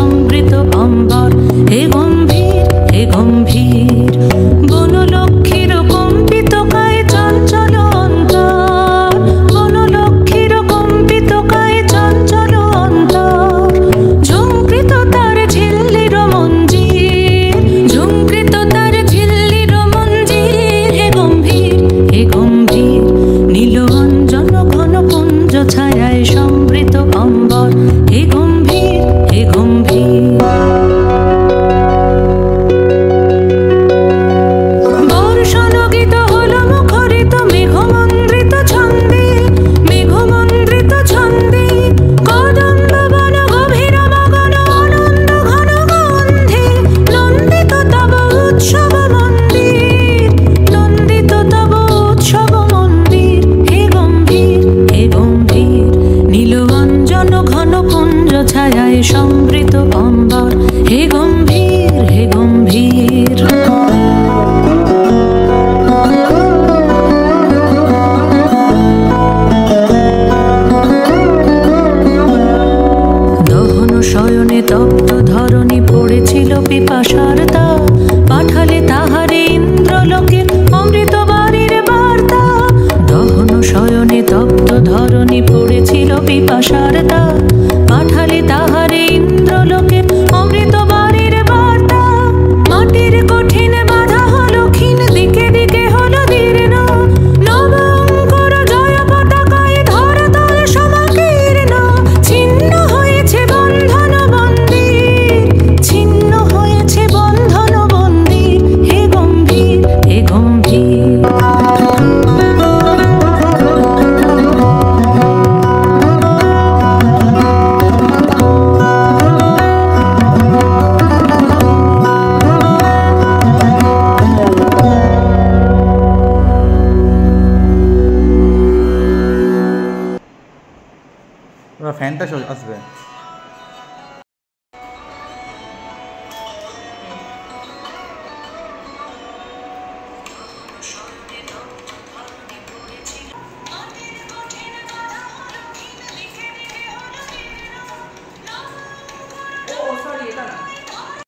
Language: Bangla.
সংবৃত অম্বর, হে গম্ভীর হে গম্ভীর। বনলক্ষ্মীর কম্পিত কায়ে চঞ্চল অন্তর, বনলক্ষ্মীর কম্পিত কায়ে চঞ্চল অন্তর। ঝুঙ্কৃত তার ঝিল্লির মঞ্জির, ঝুঙ্কৃত তার ঝিল্লির মঞ্জির। হে গম্ভীর হে গম্ভীর। নীল অঞ্জন ঘন পুঞ্জ ছায়ায় সমৃত অম্বর, হে গম্ভীর হে গম্ভীর। বর্ষণগীত হল মুখরিত মেঘমন্দ্রিত ছন্দে, মেঘমন্দ্রিত ছন্দে। কদম্ব বন গভীর মগন আনন্দ ঘন গন্ধে। নন্দিত তব উৎসব মন্দির, নন্দিত তব উৎসব মন্দির। হে গম্ভীর হে গম্ভীর। নীল অঞ্জন ঘন পুঞ্জ ছায়ায় সমৃত অম্বর, হে গম্ভীর হে গম্ভীর। দহন শয়নে তপ্ত ধরণী পড়েছিল পিপাসার দাগ, পাঠালে তাহারে ইন্দ্রলোকের অমৃত বাণীর বার্তা। দহন শয়নে তপ্ত ধরণী পড়েছিল পিপাসার দাগ, পাঠালে তাহারে